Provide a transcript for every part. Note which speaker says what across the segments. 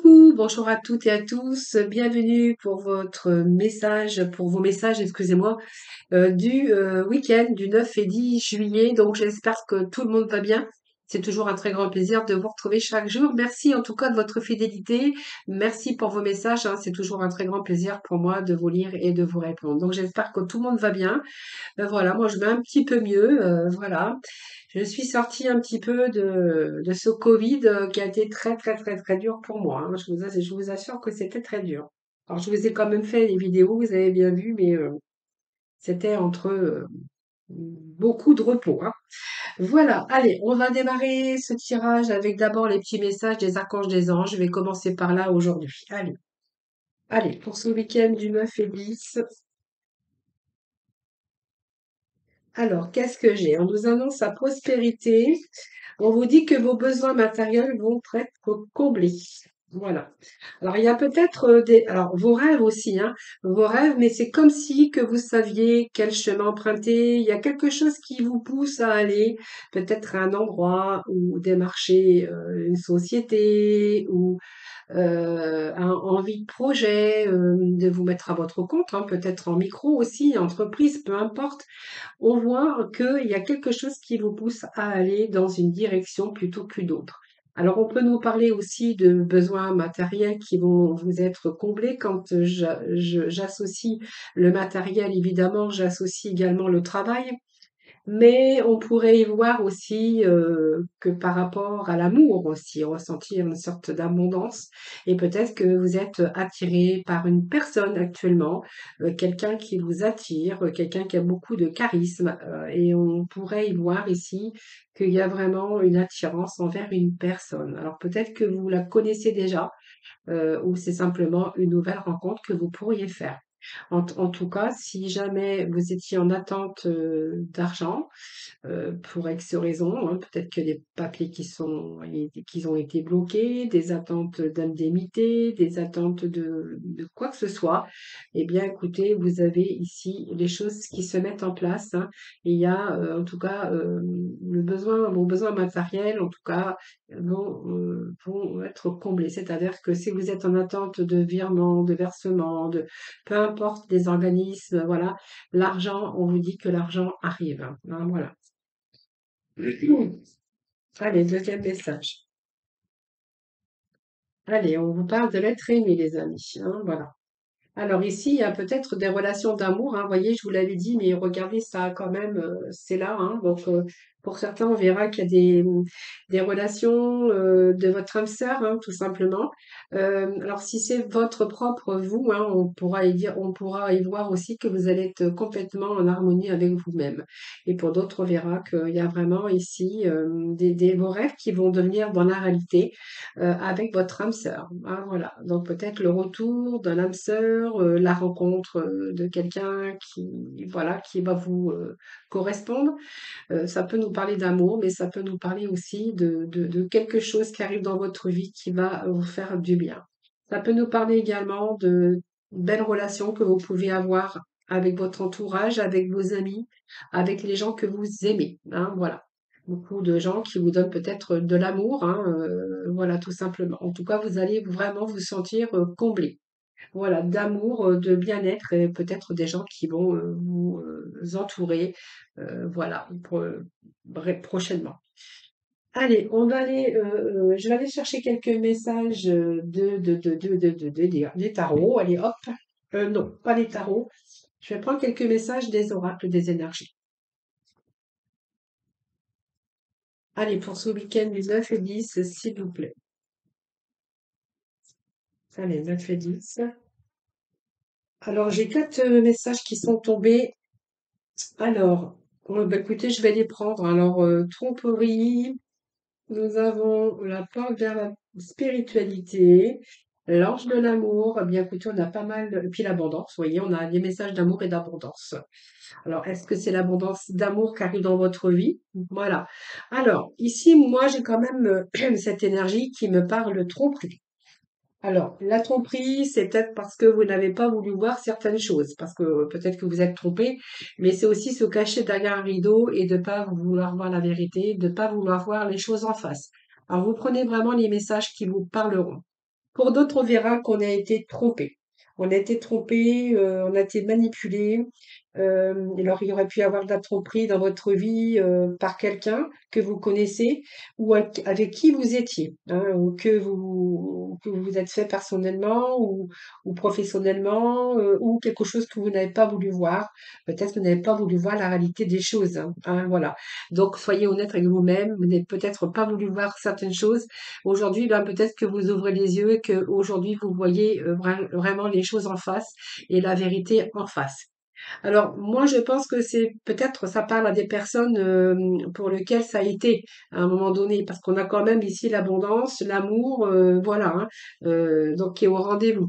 Speaker 1: Coucou, bonjour à toutes et à tous. Bienvenue pour pour vos messages, excusez-moi, du week-end du 9 et 10 juillet. Donc, j'espère que tout le monde va bien. C'est toujours un très grand plaisir de vous retrouver chaque jour. Merci en tout cas de votre fidélité. Merci pour vos messages, hein. C'est toujours un très grand plaisir pour moi de vous lire et de vous répondre. Donc, j'espère que tout le monde va bien. Voilà, moi je vais un petit peu mieux, voilà. Je suis sortie un petit peu de ce Covid qui a été très très très très dur pour moi, hein. Je vous assure que c'était très dur. Alors je vous ai quand même fait les vidéos, vous avez bien vu, mais c'était entre beaucoup de repos, hein. Voilà, allez, on va démarrer ce tirage avec d'abord les petits messages des archanges des anges. Je vais commencer par là aujourd'hui. Allez, allez, pour ce week-end du 9 et 10. Alors, qu'est-ce que j'ai? On nous annonce la prospérité. On vous dit que vos besoins matériels vont être comblés. Voilà. Alors, il y a peut-être alors, vos rêves aussi, hein, vos rêves, mais c'est comme si que vous saviez quel chemin emprunter. Il y a quelque chose qui vous pousse à aller peut-être à un endroit ou démarcher une société ou envie de projet, de vous mettre à votre compte, hein, peut-être en micro aussi, entreprise, peu importe. On voit qu'il y a quelque chose qui vous pousse à aller dans une direction plutôt qu'une autre. Alors, on peut nous parler aussi de besoins matériels qui vont vous être comblés. Quand j'associe le matériel, évidemment, j'associe également le travail. Mais on pourrait y voir aussi que par rapport à l'amour aussi, ressentir une sorte d'abondance. Et peut-être que vous êtes attiré par une personne actuellement, quelqu'un qui vous attire, quelqu'un qui a beaucoup de charisme. Et on pourrait y voir ici qu'il y a vraiment une attirance envers une personne. Alors peut-être que vous la connaissez déjà, ou c'est simplement une nouvelle rencontre que vous pourriez faire. En tout cas, si jamais vous étiez en attente d'argent, pour X raisons, hein, peut-être que les papiers qui ont été bloqués, des attentes d'indemnité, des attentes de quoi que ce soit, eh bien, écoutez, vous avez ici les choses qui se mettent en place, hein. Et il y a, en tout cas, vos besoins matériels, en tout cas, vont être comblés. C'est-à-dire que si vous êtes en attente de virement, de versement, peu importe des organismes, voilà, l'argent, on vous dit que l'argent arrive, hein, voilà. Allez, deuxième message. Allez, on vous parle de l'être aimé, les amis, hein, voilà. Alors ici, il y a peut-être des relations d'amour, hein. Vous voyez, je vous l'avais dit, mais regardez, ça quand même, c'est là, hein. Donc, pour certains, on verra qu'il y a des relations de votre âme sœur, hein, tout simplement. Alors, si c'est votre propre vous, hein, on pourra y voir aussi que vous allez être complètement en harmonie avec vous-même. Et pour d'autres, on verra qu'il y a vraiment ici vos rêves qui vont devenir dans la réalité avec votre âme sœur, hein, voilà. Donc peut-être le retour d'un âme sœur, la rencontre de quelqu'un voilà, qui va vous correspondre. Ça peut nous parler d'amour, mais ça peut nous parler aussi de quelque chose qui arrive dans votre vie qui va vous faire du bien. Ça peut nous parler également de belles relations que vous pouvez avoir avec votre entourage, avec vos amis, avec les gens que vous aimez, hein, voilà. Beaucoup de gens qui vous donnent peut-être de l'amour, hein, voilà, tout simplement. En tout cas, vous allez vraiment vous sentir comblé. Voilà, d'amour, de bien-être et peut-être des gens qui vont vous entourer, voilà, prochainement. Allez, je vais aller chercher quelques messages des tarots. Allez, hop. Non, pas les tarots. Je vais prendre quelques messages des oracles des énergies. Allez, pour ce week-end du 9 et 10, s'il vous plaît. Allez, 9 et 10. Alors, j'ai quatre messages qui sont tombés. Alors, bah, écoutez, je vais les prendre. Alors, tromperie, nous avons la porte vers la spiritualité, l'ange de l'amour. Eh bien, écoutez, on a pas mal. Et puis l'abondance, vous voyez, on a des messages d'amour et d'abondance. Alors, est-ce que c'est l'abondance d'amour qui arrive dans votre vie? Voilà. Alors, ici, moi, j'ai quand même cette énergie qui me parle tromperie. Alors, la tromperie, c'est peut-être parce que vous n'avez pas voulu voir certaines choses, parce que peut-être que vous êtes trompé, mais c'est aussi se cacher derrière un rideau et de pas vouloir voir la vérité, de pas vouloir voir les choses en face. Alors, vous prenez vraiment les messages qui vous parleront. Pour d'autres, on verra qu'on a été trompé. On a été trompé, on a été manipulé. Alors, il y aurait pu y avoir de la tromperie dans votre vie par quelqu'un que vous connaissez ou avec qui vous étiez, hein, ou que vous vous êtes fait personnellement ou professionnellement, ou quelque chose que vous n'avez pas voulu voir. Peut-être que vous n'avez pas voulu voir la réalité des choses, hein, voilà. Donc, soyez honnête avec vous-même. Vous n'avez peut-être pas voulu voir certaines choses. Aujourd'hui, ben, peut-être que vous ouvrez les yeux et que aujourd'hui vous voyez vraiment les choses en face et la vérité en face. Alors moi, je pense que c'est peut-être ça parle à des personnes pour lesquelles ça a été à un moment donné, parce qu'on a quand même ici l'abondance, l'amour, voilà, hein, donc qui est au rendez-vous.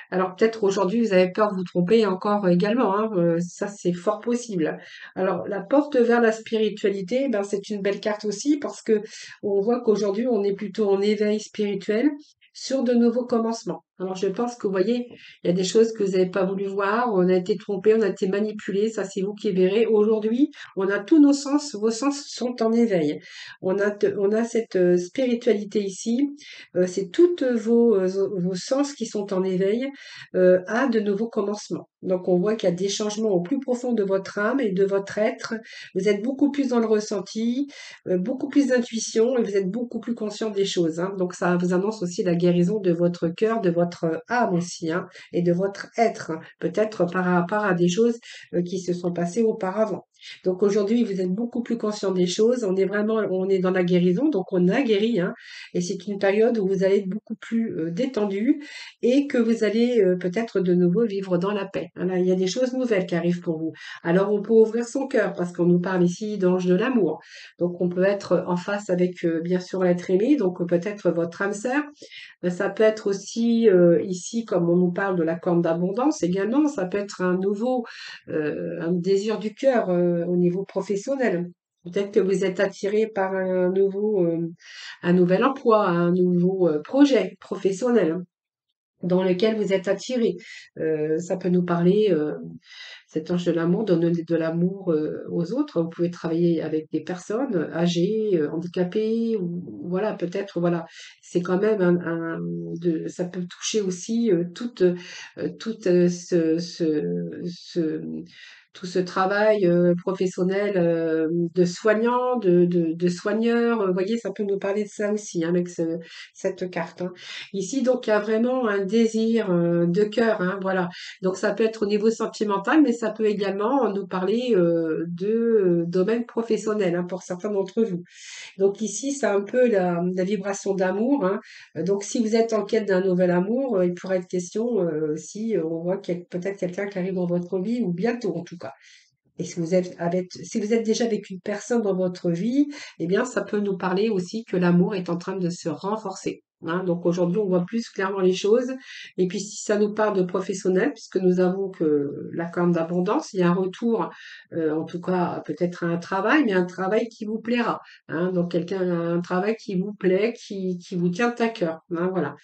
Speaker 1: Alors peut-être aujourd'hui vous avez peur de vous tromper encore également, hein, ça c'est fort possible. Alors la porte vers la spiritualité, ben c'est une belle carte aussi parce que on voit qu'aujourd'hui on est plutôt en éveil spirituel sur de nouveaux commencements. Alors je pense que vous voyez, il y a des choses que vous n'avez pas voulu voir, on a été trompé, on a été manipulé, ça c'est vous qui verrez. Aujourd'hui, on a tous nos sens, vos sens sont en éveil. On a cette spiritualité ici, c'est toutes vos sens qui sont en éveil à de nouveaux commencements. Donc on voit qu'il y a des changements au plus profond de votre âme et de votre être. Vous êtes beaucoup plus dans le ressenti, beaucoup plus d'intuition et vous êtes beaucoup plus conscient des choses, hein. Donc ça vous annonce aussi la guérison de votre cœur, de votre âme aussi, hein, et de votre être, hein, peut-être par rapport à des choses qui se sont passées auparavant. Donc aujourd'hui, vous êtes beaucoup plus conscient des choses. On est dans la guérison, donc on a guéri, hein, et c'est une période où vous allez être beaucoup plus détendu et que vous allez peut-être de nouveau vivre dans la paix. Voilà, il y a des choses nouvelles qui arrivent pour vous. Alors on peut ouvrir son cœur parce qu'on nous parle ici d'ange de l'amour. Donc on peut être en face avec bien sûr l'être aimé, donc peut-être votre âme sœur. Ça peut être aussi ici, comme on nous parle de la corne d'abondance également, ça peut être un désir du cœur au niveau professionnel. Peut-être que vous êtes attiré par un nouvel emploi, un nouveau projet professionnel dans lequel vous êtes attiré. Ça peut nous parler, cet ange de l'amour, donner de l'amour aux autres. Vous pouvez travailler avec des personnes âgées, handicapées, ou voilà, peut-être, voilà. C'est quand même ça peut toucher aussi tout ce travail professionnel de soignant, de soigneur. Vous voyez, ça peut nous parler de ça aussi, hein, avec cette carte, hein. Ici, donc, il y a vraiment un désir de cœur, hein, voilà. Donc, ça peut être au niveau sentimental, mais ça peut également nous parler de domaine professionnel, hein, pour certains d'entre vous. Donc, ici, c'est un peu la vibration d'amour, hein. Donc, si vous êtes en quête d'un nouvel amour, il pourrait être question, si on voit qu'il y a peut-être quelqu'un qui arrive dans votre vie, ou bientôt en tout cas. Et si vous êtes déjà avec une personne dans votre vie, eh bien, ça peut nous parler aussi que l'amour est en train de se renforcer, hein. Donc aujourd'hui, on voit plus clairement les choses. Et puis, si ça nous parle de professionnel, puisque nous avons que la corne d'abondance, il y a un retour, en tout cas, peut-être à un travail, mais un travail qui vous plaira, hein. Donc un travail qui vous plaît, qui vous tient à cœur, hein, voilà.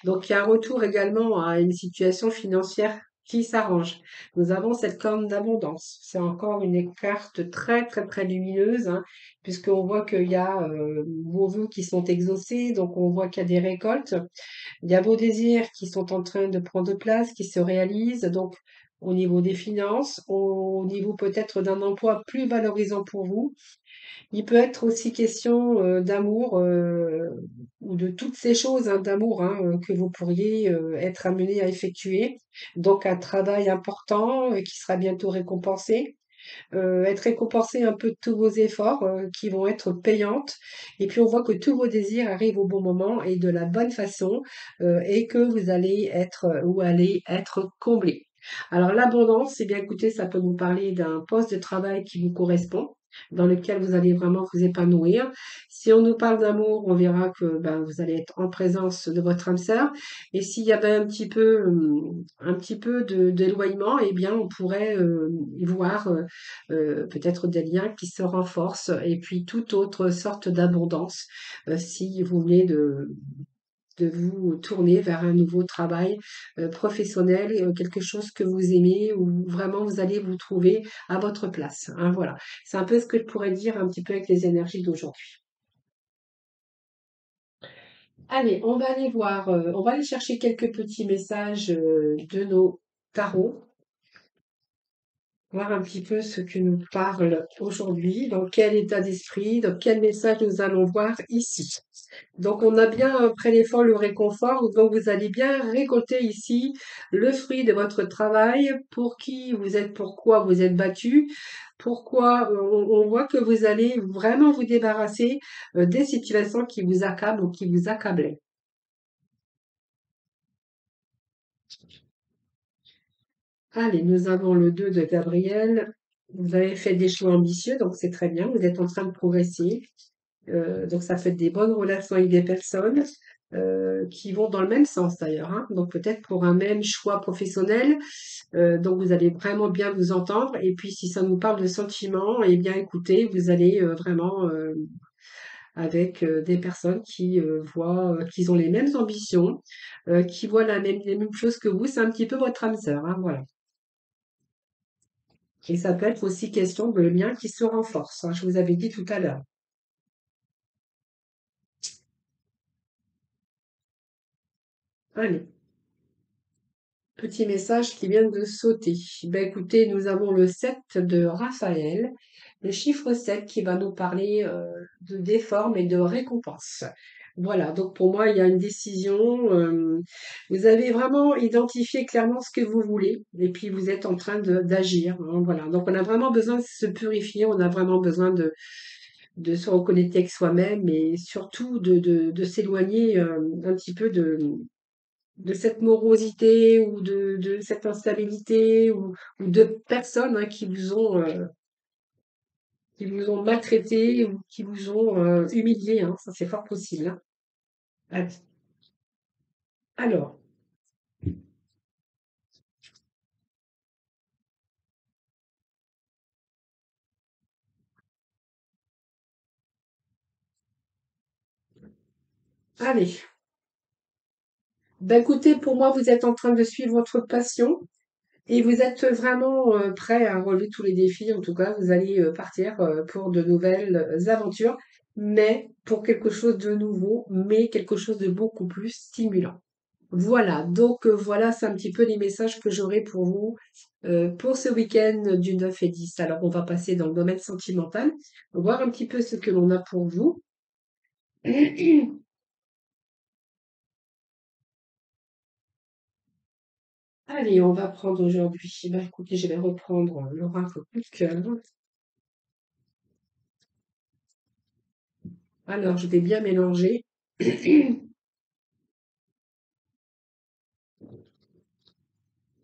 Speaker 1: Donc il y a un retour également à une situation financière qui s'arrange. Nous avons cette corne d'abondance. C'est encore une carte très, très, très lumineuse, hein, puisqu'on voit qu'il y a vos vœux qui sont exaucés, donc on voit qu'il y a des récoltes. Il y a vos désirs qui sont en train de prendre place, qui se réalisent, donc au niveau des finances, au niveau peut-être d'un emploi plus valorisant pour vous. Il peut être aussi question d'amour ou de toutes ces choses, hein, d'amour, hein, que vous pourriez être amené à effectuer. Donc un travail important qui sera bientôt récompensé. Être récompensé un peu de tous vos efforts qui vont être payantes. Et puis on voit que tous vos désirs arrivent au bon moment et de la bonne façon et que vous allez être ou allez être comblé. Alors l'abondance, eh bien écoutez, ça peut vous parler d'un poste de travail qui vous correspond, dans lequel vous allez vraiment vous épanouir. Si on nous parle d'amour, on verra que ben, vous allez être en présence de votre âme sœur. Et s'il y avait un petit peu d'éloignement, eh bien on pourrait y voir peut-être des liens qui se renforcent et puis toute autre sorte d'abondance si vous venez de vous tourner vers un nouveau travail professionnel, quelque chose que vous aimez, où vraiment vous allez vous trouver à votre place, hein, voilà. C'est un peu ce que je pourrais dire un petit peu avec les énergies d'aujourd'hui. Allez, on va aller voir, on va aller chercher quelques petits messages de nos tarots, voir un petit peu ce que nous parle aujourd'hui, dans quel état d'esprit, dans quel message nous allons voir ici. Donc, on a bien après l'effort le réconfort, donc vous allez bien récolter ici le fruit de votre travail, pour qui vous êtes, pourquoi vous êtes battu, pourquoi on voit que vous allez vraiment vous débarrasser des situations qui vous accablent ou qui vous accablaient. Allez, nous avons le 2 de Gabriel. Vous avez fait des choix ambitieux, donc c'est très bien. Vous êtes en train de progresser. Donc ça fait des bonnes relations avec des personnes qui vont dans le même sens d'ailleurs, hein. Donc peut-être pour un même choix professionnel. Donc vous allez vraiment bien vous entendre. Et puis si ça nous parle de sentiments, eh bien écoutez, vous allez vraiment avec des personnes qui voient, qu'ils ont les mêmes ambitions, qui voient les mêmes choses que vous. C'est un petit peu votre âme sœur, hein, voilà. Et ça peut être aussi question de lien qui se renforce, hein, je vous avais dit tout à l'heure. Allez, petit message qui vient de sauter. Ben écoutez, nous avons le 7 de Raphaël, le chiffre 7 qui va nous parler de déforme et de récompense. Voilà, donc pour moi, il y a une décision. Vous avez vraiment identifié clairement ce que vous voulez et puis vous êtes en train d'agir, hein, voilà, donc on a vraiment besoin de se purifier, on a vraiment besoin de se reconnecter avec soi-même et surtout de s'éloigner un petit peu de cette morosité ou de cette instabilité ou de personnes hein, qui vous ont maltraité ou qui vous ont humilié, hein, ça c'est fort possible, hein. Allez. Alors, allez. D'un côté, pour moi, vous êtes en train de suivre votre passion et vous êtes vraiment prêt à relever tous les défis. En tout cas, vous allez partir pour de nouvelles aventures, mais pour quelque chose de nouveau, mais quelque chose de beaucoup plus stimulant. Voilà, donc voilà, c'est un petit peu les messages que j'aurai pour vous pour ce week-end du 9 et 10. Alors, on va passer dans le domaine sentimental, voir un petit peu ce que l'on a pour vous. Allez, on va prendre aujourd'hui. Bah, écoutez, je vais reprendre l'oracle coup de cœur. Alors, je vais bien mélanger.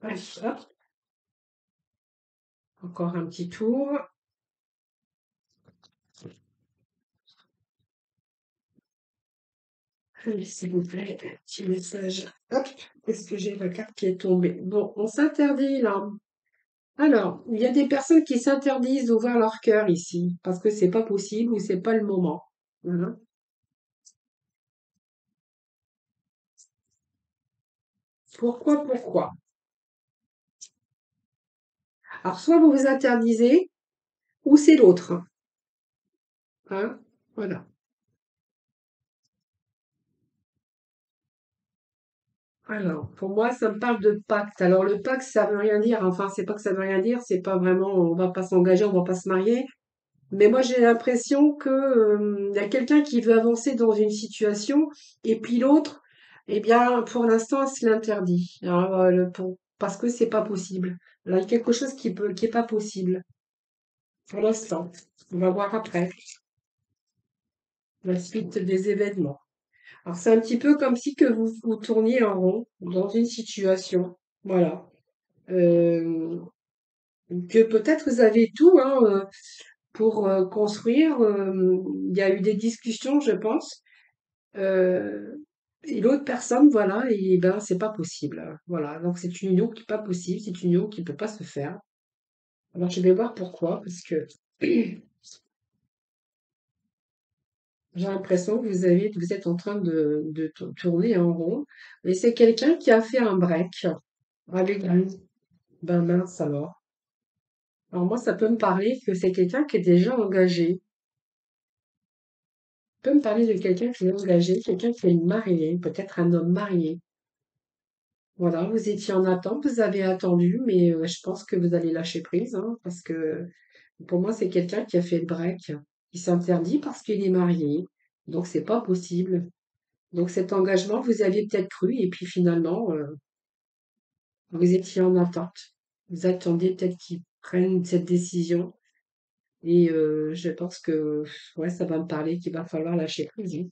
Speaker 1: Allez, hop, encore un petit tour. Allez, s'il vous plaît, petit message. Hop, est-ce que j'ai la carte qui est tombée? Bon, on s'interdit là. Alors, il y a des personnes qui s'interdisent d'ouvrir leur cœur ici, parce que c'est pas possible ou c'est pas le moment. Voilà. Pourquoi? Alors, soit vous vous interdisez, ou c'est l'autre, hein. Voilà. Alors, pour moi, ça me parle de pacte. Alors, le pacte, ça veut rien dire. Enfin, c'est pas que ça veut rien dire, c'est pas vraiment, on va pas s'engager, on va pas se marier. Mais moi, j'ai l'impression que, il y a quelqu'un qui veut avancer dans une situation, et puis l'autre, eh bien, pour l'instant, c'est l'interdit. Alors, parce que c'est pas possible. Là, il y a quelque chose qui est pas possible. Pour l'instant. On va voir après, la suite des événements. Alors, c'est un petit peu comme si que vous vous tourniez en rond dans une situation. Voilà. Euh, que peut-être vous avez tout hein, pour construire. Il y a eu des discussions, je pense. Euh, et l'autre personne, voilà, et ben c'est pas possible. Voilà, donc c'est une union qui est pas possible, c'est une union qui peut pas se faire. Alors je vais voir pourquoi, parce que j'ai l'impression que vous êtes en train de tourner en rond. Et c'est quelqu'un qui a fait un break avec vous. Ben mince alors. Alors moi, ça peut me parler que c'est quelqu'un qui est déjà engagé. Peut me parler de quelqu'un qui est engagé, quelqu'un qui est marié, peut-être un homme marié. Voilà, vous étiez en attente, vous avez attendu, mais je pense que vous allez lâcher prise, hein, parce que pour moi, c'est quelqu'un qui a fait le break. Il s'interdit parce qu'il est marié, donc c'est pas possible. Donc cet engagement, vous y aviez peut-être cru, et puis finalement, vous étiez en attente. Vous attendiez peut-être qu'il prenne cette décision, et je pense que ouais, ça va me parler qu'il va falloir lâcher prise, hein.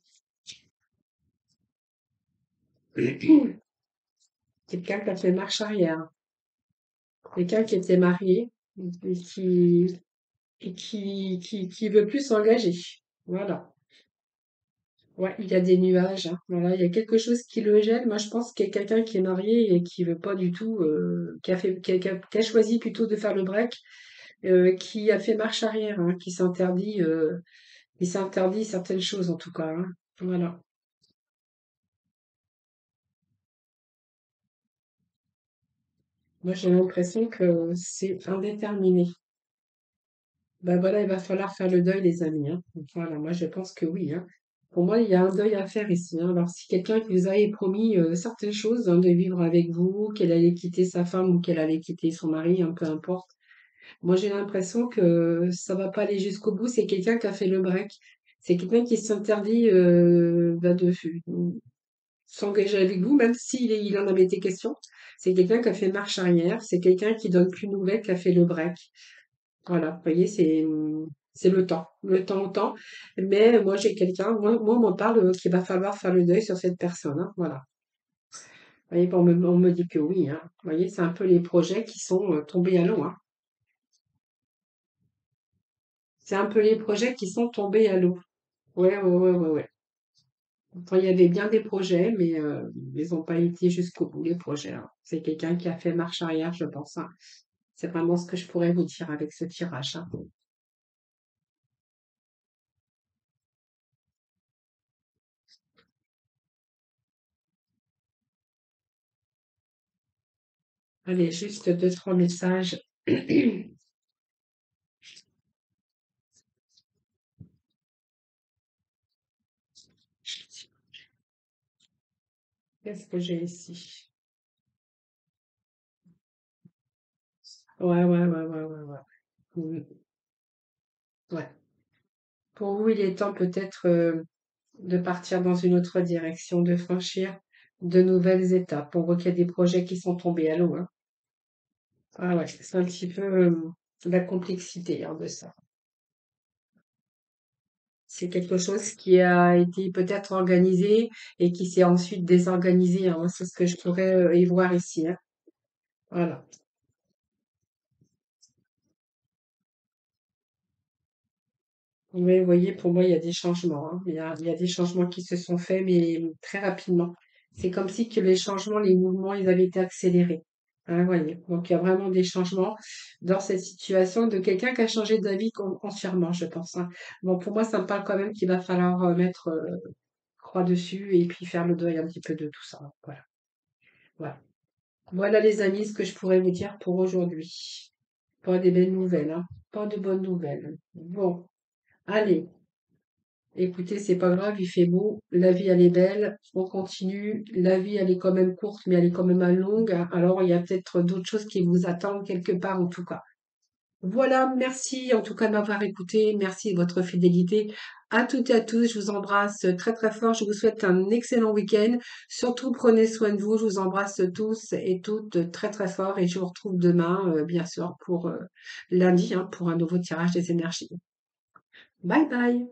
Speaker 1: Quelqu'un qui a fait marche arrière, quelqu'un qui était marié et qui veut plus s'engager. Voilà. Ouais, il y a des nuages, hein. Voilà, il y a quelque chose qui le gêne. Moi, je pense qu'il y a quelqu'un qui est marié et qui veut pas du tout, qui a choisi plutôt de faire le break, qui a fait marche arrière, hein, il s'interdit certaines choses en tout cas, hein. Voilà. Moi, j'ai l'impression que c'est indéterminé. Ben voilà, il va falloir faire le deuil, les amis, hein. Voilà, moi je pense que oui, hein. Pour moi, il y a un deuil à faire ici, hein. Alors, si quelqu'un qui vous avait promis certaines choses, hein, de vivre avec vous, qu'elle allait quitter sa femme ou qu'elle allait quitter son mari, hein, peu importe. Moi, j'ai l'impression que ça va pas aller jusqu'au bout. C'est quelqu'un qui a fait le break. C'est quelqu'un qui s'interdit de s'engager avec vous, même il en avait été question. C'est quelqu'un qui a fait marche arrière. C'est quelqu'un qui donne plus de nouvelles, qui a fait le break. Voilà, vous voyez, c'est le temps au temps. Mais moi, j'ai quelqu'un, moi, on m'en parle qu'il va falloir faire le deuil sur cette personne, hein, voilà. Vous voyez, on me dit que oui, hein. Vous voyez, c'est un peu les projets qui sont tombés à l'eau, hein. C'est un peu les projets qui sont tombés à l'eau. Ouais, ouais, ouais, ouais, ouais. Enfin, il y avait bien des projets, mais ils n'ont pas été jusqu'au bout, les projets, hein. C'est quelqu'un qui a fait marche arrière, je pense, hein. C'est vraiment ce que je pourrais vous dire avec ce tirage, hein. Allez, juste deux, trois messages. Qu'est-ce que j'ai ici? Ouais, ouais, ouais, ouais, ouais, ouais. Mm, ouais. Pour vous, il est temps peut-être de partir dans une autre direction, de franchir de nouvelles étapes. On voit qu'il y a des projets qui sont tombés à l'eau, hein. Ah ouais, c'est un petit peu la complexité, hein, de ça. C'est quelque chose qui a été peut-être organisé et qui s'est ensuite désorganisé, hein. C'est ce que je pourrais y voir ici, hein. Voilà. Oui, vous voyez, pour moi, il y a des changements, hein. Il y a des changements qui se sont faits, mais très rapidement. C'est comme si que les changements, les mouvements, ils avaient été accélérés. Hein, vous voyez. Donc, il y a vraiment des changements dans cette situation de quelqu'un qui a changé d'avis entièrement, je pense, hein. Bon, pour moi, ça me parle quand même qu'il va falloir mettre croix dessus et puis faire le deuil un petit peu de tout ça, hein. Voilà. Voilà. Voilà, les amis, ce que je pourrais vous dire pour aujourd'hui. Pas des belles nouvelles, hein. Pas de bonnes nouvelles. Bon, allez. Écoutez, c'est pas grave, il fait beau, la vie elle est belle, on continue, la vie elle est quand même courte, mais elle est quand même longue, hein. Alors il y a peut-être d'autres choses qui vous attendent quelque part en tout cas. Voilà, merci en tout cas de m'avoir écouté, merci de votre fidélité. À toutes et à tous, je vous embrasse très très fort, je vous souhaite un excellent week-end. Surtout prenez soin de vous, je vous embrasse tous et toutes très très fort et je vous retrouve demain, bien sûr, pour lundi, hein, pour un nouveau tirage des énergies. Bye bye!